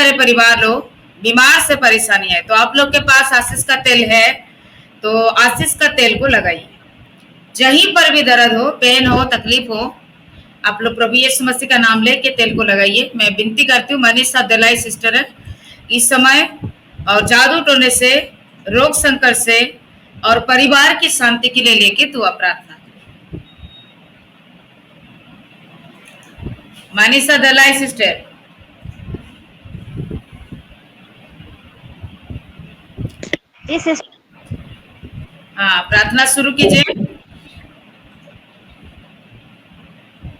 सारे परिवार लोग बीमार से परेशानी है, तो आप लोग के पास आशीष का तेल है तो आशीष का तेल को लगाइए। जहीं पर भी दर्द हो, पेन हो, तकलीफ हो, आप लोग प्रभु यीशु मसीह का नाम लेके तेल को लगाइए। मैं विनती करती हूँ, मनीषा दलाई सिस्टर है इस समय, और जादू टोने से, रोग संकट से और परिवार की शांति के लिए लेके तू प्रार्थना। मनीषा दलाई सिस्टर, हाँ प्रार्थना शुरू कीजिए।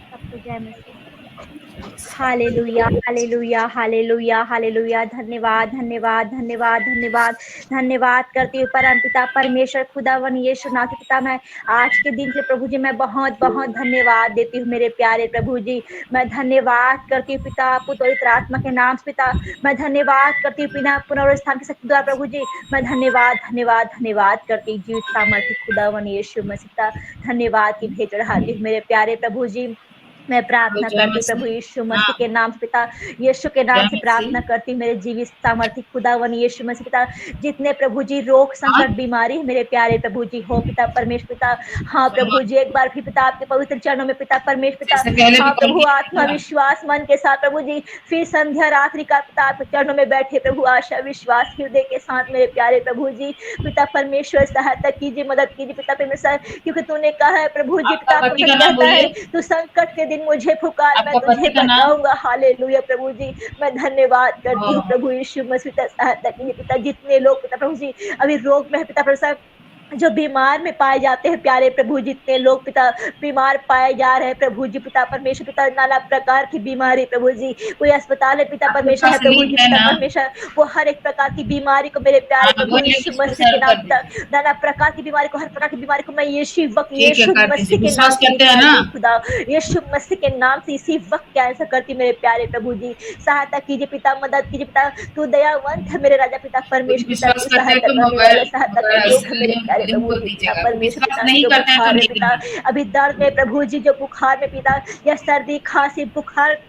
सबको जय मसीह। Hallelujah hallelujah hallelujah hallelujah. धन्यवाद धन्यवाद धन्यवाद धन्यवाद धन्यवाद करती हूँ परम पिता परमेश्वर खुदावन यीशु नाथ पिता। मैं आज के दिन के प्रभु जी मैं बहुत बहुत धन्यवाद देती हूँ मेरे प्यारे प्रभु जी। मैं धन्यवाद करती हूँ पिता पुत्र पवित्र आत्मा के नाम से पिता। मैं धन्यवाद करती हूँ बिना पुनरुत्थान के शक्ति द्वारा प्रभु जी। मैं धन्यवाद धन्यवाद धन्यवाद करती हूँ जीवित सामर्थ्य खुदावन यीशु मसीह। धन्यवाद की भेंट चढ़ाती हूँ मेरे प्यारे प्रभु जी। मैं प्रार्थना करती हूँ प्रभु यीशु मसीह के नाम से पिता। यीशु के नाम से प्रार्थना करती हूँ मेरे जीवित सामर्थ्य खुदावन यीशु मसीह पिता। जितने प्रभु जी रोग संकट बीमारी है मेरे प्यारे प्रभु जी हो पिता परमेश्वर पिता। हाँ प्रभु जी एक बार फिर पिता आपके पवित्र चरणों में पिता परमेश्वर पिता। हाँ प्रभु आत्मा विश्वास मन के साथ प्रभु जी फिर संध्या रात्रि का पिता आपके चरणों में बैठे प्रभु आशा विश्वास हृदय के साथ मेरे प्यारे प्रभु जी। पिता परमेश्वर सहायता कीजिए मदद कीजिए पिता परमेश्वर। क्योंकि तूने कहा है प्रभु जी पिता कहता है तू संकट के दिन मुझे पुकार मैं तुझे बचाऊंगा। हालेलुया प्रभु जी। मैं धन्यवाद करती हूँ प्रभु यीशु मसीह सहायता कीजिए पिता। जितने लोग पिता प्रभु जी अभी रोग में है पिता प्रभु जो बीमार में पाए जाते हैं प्यारे प्रभु। जितने लोग पिता बीमार पाए जा रहे हैं प्रभु जी पिता परमेश्वर पिता नाना प्रकार की बीमारी प्रभु जी। कोई अस्पताल है पिता परमेश्वर है प्रभु जी पिता परमेश्वर। वो हर एक प्रकार की बीमारी को मेरे प्यारे प्रभु यीशु मसीह के नाम पिता नाना प्रकार की बीमारी को हर प्रकार की बीमारी को मैं यीशु वक्त यीशु मसीह के नाम से खुदा यीशु मसीह के नाम से इसी वक्त कैंसर करती मेरे प्यारे प्रभु जी। सहायता कीजिए पिता मदद कीजिए पिता। तू दयावंत है मेरे राजा पिता परमेश्वर पिता। तू सहायता करने वाला सहायता करने योग्य मेरे प्यारे प्रभु जी पिता परमेश्वर पिता। जो बुखार है पिता अभी दर्द में प्रभु जी जो बुखार में पिता या सर्दी खांसी बुखार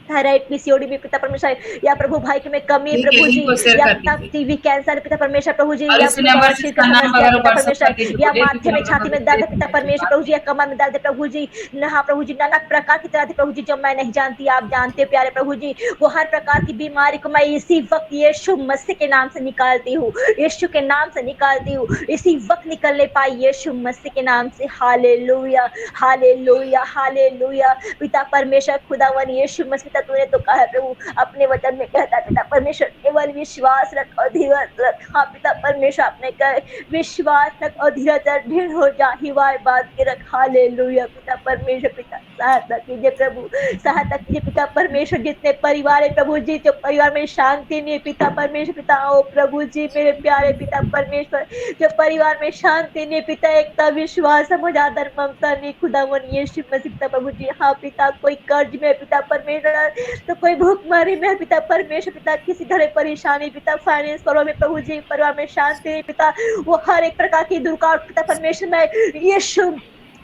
थायराइड पीसीओडी में पिता परमेश्वर या प्रभु भाई के में कमी प्रभु जी या पिता टीवी कैंसर पिता परमेश्वर प्रभु जी या बवासीर का समस्या पिता परमेश्वर या माथे में छाती में दर्द पिता परमेश्वर प्रभु जी या कमर में दर्द प्रभु जी नहा प्रभु जी नाना प्रकार की तरह प्रभु जी जो मैं नहीं जानती आप जानते प्यारे प्रभु जी। वो हर प्रकार की बीमारी को मैं इसी वक्त यीशु मसीह के नाम से निकालती हूँ यीशु के नाम से निकालती हूँ इसी वक्त निकलने पाई यीशु मसीह के नाम से। हालेलुया हालेलुया हालेलुया पिता परमेश्वर खुदावन यीशु मसीह तूने तो कहा प्रभु अपने वचन में कहता पिता परमेश्वर केवल विश्वास रख और धीरज रख। हाँ पिता परमेश्वर आपने कहे विश्वास रख और धीरज ढीढ़ हो जा हिवाए बात के रख। हालेलुया पिता परमेश्वर पिता सहायता कीजिए प्रभु सहायता कीजिए पिता परमेश्वर। जितने परिवार है प्रभु जी जो परिवार में शांति नहीं पिता परमेश्वर पिता ओ प्रभु जी मेरे प्यारे पिता परमेश्वर जो परिवार में शांति नहीं पिता एकता विश्वास समझ आदर ममता नहीं खुदावन यीशु मसीह पिता प्रभु जी। हाँ पिता कोई कर्ज में पिता परमेश्वर तो कोई भूखमरी में पिता परमेश्वर पिता किसी तरह परेशानी पिता फाइनेंस परिवार में प्रभु जी परिवार में शांति पिता वो हर एक प्रकार की दुर्गा पिता परमेश्वर में यीशु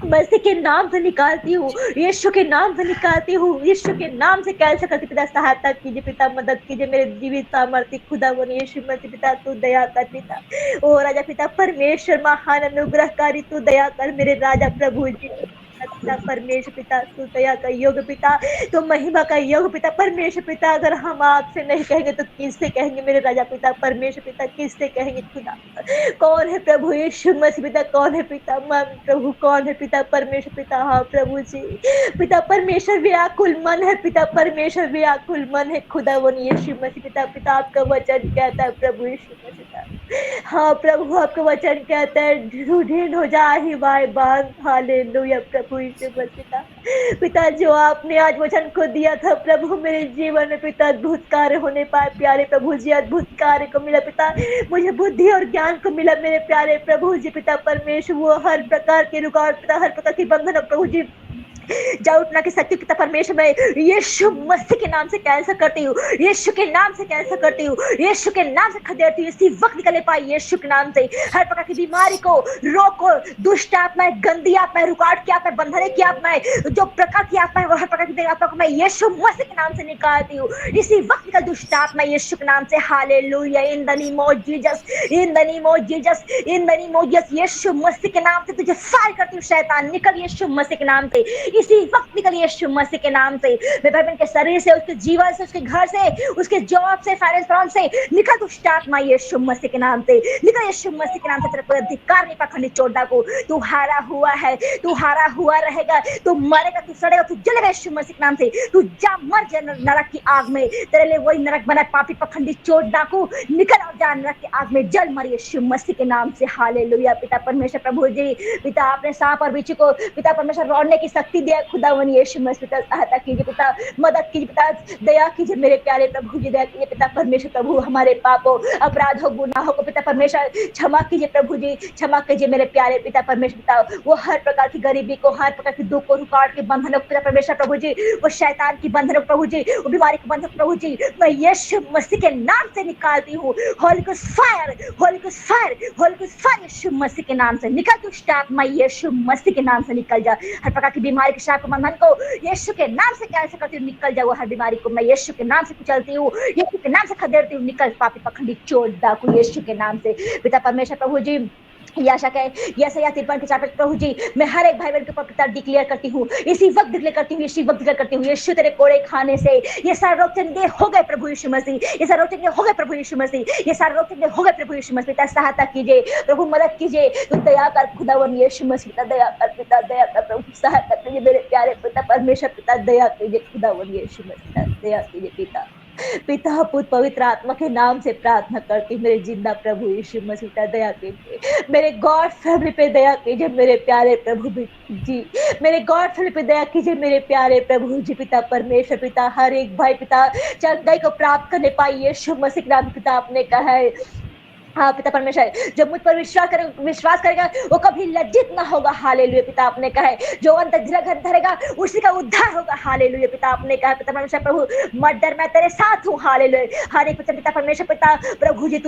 मसीह के नाम से निकालती हूँ यीशु के नाम से निकालती हूँ यीशु के नाम से कैसे करती पिता सहायता कीजिए पिता मदद कीजिए मेरे जीवित सामर्थ्य खुदा वन यीशु मसीह पिता तू दया कर पिता ओ राजा पिता परमेश्वर महान अनुग्रहकारी तू दया कर मेरे राजा प्रभु जी पिता परमेश्वर पिता तू दया का योग पिता तो महिमा का योग पिता परमेश्वर पिता। अगर हम आपसे नहीं कहेंगे तो किससे कहेंगे मेरे राजा पिता परमेश्वर पिता किससे कहेंगे खुदा। कौन है प्रभु यीशु मसीह पिता कौन है पिता मन प्रभु कौन है पिता परमेश्वर पिता। हाँ प्रभु जी पिता परमेश्वर व्याकुल मन है पिता परमेश्वर व्याकुल मन है खुदा वन यीशु मसीह पिता। पिता आपका वचन कहता है प्रभु यीशु मसीह हाँ प्रभु आपका वचन कहता है ढीढ़ हो जा हिवाए बांध। हालेलुया प्रभु यीशु मसीह पिता जो आपने आज वचन को दिया था प्रभु मेरे जीवन में पिता अद्भुत कार्य होने पाए प्यारे प्रभु जी। अद्भुत कार्य को मिला पिता मुझे बुद्धि और ज्ञान को मिला मेरे प्यारे प्रभु जी पिता परमेश्वर। वो हर प्रकार के रुकावट पिता हर प्रकार की बंधन प्रभु जी जाओ उठना की शक्ति पिता परमेश्वर मैं यीशु मसीह के नाम से कैंसिल करती हूँ, यीशु के नाम से कैंसिल करती हूँ, यीशु के नाम से खदेड़ती हूँ। इसी वक्त निकले पाए यीशु के नाम से हर प्रकार की बीमारी को रोको, दुष्ट आत्माएं, गंदी आत्माएं, रुकावट की आत्माएं, बंधने की आत्माएं, जो प्रकार की आत्माएं, हर प्रकार की आत्मा को मैं यीशु मसीह के नाम से निकालती हूँ। इसी वक्त निकल दुष्ट आत्मा यीशु के नाम से। Hallelujah, in the name of Jesus, in the name of Jesus, in the name of Jesus, यीशु मसीह के नाम से तुझे फायर करती हूँ शैतान, निकल यीशु मसीह के नाम से। इसी वक्त निकल यीशु मसीह के नाम से। मेरे भाई बहन के शरीर से, उसके जीवन से, उसके घर से, उसके जॉब से, फाइनेंस फ्रंट से निकल दुष्ट आत्मा यीशु मसीह के नाम से, निकल यीशु मसीह के नाम से। तेरा कोई अधिकार नहीं पाखंडी चोटा को, तू हारा हुआ है, तू हारा हुआ रहेगा, तू मरेगा, तू सड़ेगा, तू जलेगा यीशु मसीह के नाम से। तू जा मर जा नरक की आग में, तेरे लिए वही नरक बना पापी पखंडी चोट डाकू, निकल और जा नरक की आग में, जल मर यीशु मसीह के नाम से। हालेलुया। पिता परमेश्वर प्रभु जी, पिता आपने सांप और बिच्छू को पिता परमेश्वर रोड़ने की शक्ति दिया, खुदावन यीशु मसीह पिता सहायता कीजिए, पिता मदद कीजिए, पिता दया कीजिए मेरे प्यारे प्रभु जी, दया कीजिए पिता परमेश्वर प्रभु, हमारे पापों अपराधों गुनाहों को पिता परमेश्वर क्षमा कीजिए प्रभु जी, क्षमा कीजिए मेरे प्यारे पिता परमेश्वर पिता। वो हर प्रकार की गरीबी को, हर प्रकार की दुख को, रुकावट के बंधनों को पिता परमेश्वर प्रभु जी, वो शैतान की बंधनों को प्रभु जी, वो बीमारी के बंधन प्रभु जी, मैं यीशु मसीह के नाम से निकालती हूँ। Holy ghost fire, holy ghost fire, holy ghost fire यीशु मसीह के नाम से निकल, दुष्ट आत्मा यीशु मसीह के नाम से निकल जा। हर प्रकार की बीमारी के शाप बंधन को यीशु के नाम से कैसे करती हूँ, निकल जाओ। हर बीमारी को मैं यीशु के नाम से कुचलती हूँ, यीशु के नाम से खदेड़ती हूँ, निकल पापी पखंडी चोर डाकू यीशु के नाम से। पिता परमेश्वर प्रभु जी, याशा के यशायाह 53 के 4 प्रभु जी, मैं हर एक भाई बहन के ऊपर पिता डिक्लेयर करती हूँ, इसी वक्त डिक्लेयर करती हूँ, इसी वक्त डिक्लेयर करती हूँ, यीशु तेरे कोड़े खाने से ये सारे रोग चंगे हो गए प्रभु यीशु मसीह, ये सारे रोग चंगे हो गए प्रभु यीशु मसीह, ये सारे रोग चंगे हो गए प्रभु यीशु मसीह। पिता सहायता कीजिए प्रभु, मदद कीजिए, तू दया कर खुदावन यीशु मसीह, पिता दया कर, पिता दया कर प्रभु, सहायता कीजिए मेरे प्यारे पिता परमेश्वर, पिता दया कीजिए खुदावन यीशु मसीह, दया कीजिए पिता। पिता पुत्र पवित्र आत्मा के नाम से प्रार्थना करती, मेरे जिंदा प्रभु यीशु मसीह का दया कीजिए, मेरे गॉड फैमिली पे दया कीजिए मेरे प्यारे प्रभु जी, मेरे गॉड फैमिली पे दया कीजिए मेरे प्यारे प्रभु जी। पिता परमेश्वर पिता, हर एक भाई पिता चंगाई को प्राप्त करने पाई यीशु मसीह के नाम पिता आपने कहा है। हाँ पिता परमेश्वर, जो मुझ पर विश्वास करेगा वो कभी लज्जित ना होगा। हालेलुया पिता आपने कहा है, जो अंतर धरेगा उसी का उद्धार होगा। हालेलुया पिता आपने कहा, पिता परमेश्वर प्रभु मर्डर मैं तेरे साथ हूँ। हालेलुया, हर एक वचन पिता परमेश्वर पिता प्रभु जी,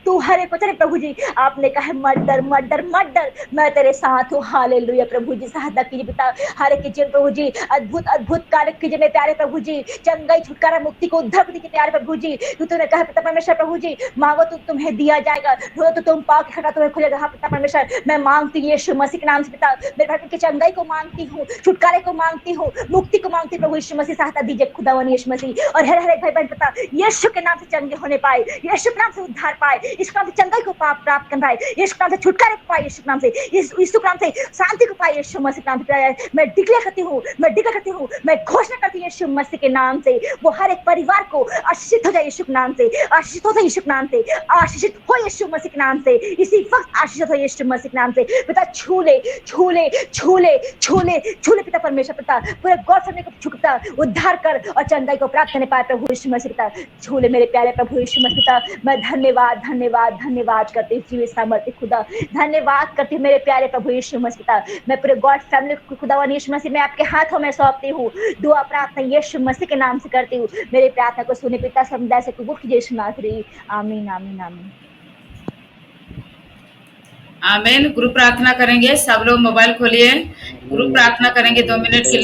तू हर एक वचन प्रभु जी आपने कहा है, मर्डर मर्डर मर्डर मैं तेरे साथ हूँ। हालेलुया प्रभु जी, सहायता कीजिए पिता, हर एक जीवन प्रभु जी अद्भुत अद्भुत कार्य कीजिए मेरे प्यारे प्रभु जी, चंगाई छुटकारा मुक्ति को उद्धार कीजिए प्यारे प्रभु जी। तूने कहा पिता परमेश्वर प्रभु जी, मांगो तो तुम्हें दिया जाएगा, रो तो तुम पाओ, खड़ा तुम्हें खुलेगा। हाँ पिता परमेश्वर, मैं मांगती हूँ यीशु मसीह के नाम से पिता, मेरे भाई की चंगाई को मांगती हूँ, छुटकारे को मांगती हूँ, मुक्ति को मांगती हूँ प्रभु यीशु मसीह, सहायता दीजिए खुदावन यीशु मसीह। और हर एक भाई बहन पिता यीशु के नाम से चंगे होने पाए, यीशु के नाम से उद्धार पाए, इस नाम से चंगाई को प्राप्त कर पाए, यीशु के नाम से छुटकारे को पाए, यीशु के नाम से यीशु के नाम से शांति को पाए, यीशु मसीह के नाम से मैं डिक्लेयर करती हूँ, मैं डिक्लेयर करती हूँ, मैं घोषणा करती हूँ यीशु मसीह के नाम से, वो हर एक परिवार को आशीषित हो जाए यीशु के नाम से, आशीषित हो जाए यीशु के नाम से, आशीषित हो यीशु मसीह के नाम से, इसी वक्त आशीषित हो यीशु मसीह के नाम से। पिता छू ले छू ले छू ले छू ले छू ले पिता परमेश्वर पिता, पूरे गॉड फैमिली को छुपता उद्धार कर और चंगाई को प्राप्त करने पाए प्रभु यीशु मसीह पिता, छू ले मेरे प्यारे प्रभु यीशु मसीह पिता। मैं धन्यवाद धन्यवाद धन्यवाद करती हूँ जीवित सामर्थ्य खुदा, धन्यवाद करती हूँ मेरे प्यारे प्रभु यीशु मसीह पिता। मैं पूरे गॉड फैमिली को खुदावन यीशु मसीह मैं आपके हाथों में सौंपती हूँ, दुआ प्रार्थना यीशु मसीह के नाम से करती हूँ, मेरे प्रार्थना को सुने पिता, समुदाय से कबूल कीजिए यीशु नाथ रे, आमीन आमीन आमीन आमीन। ग्रुप प्रार्थना करेंगे, सब लोग मोबाइल खोलिए, ग्रुप प्रार्थना करेंगे 2 मिनट के लिए।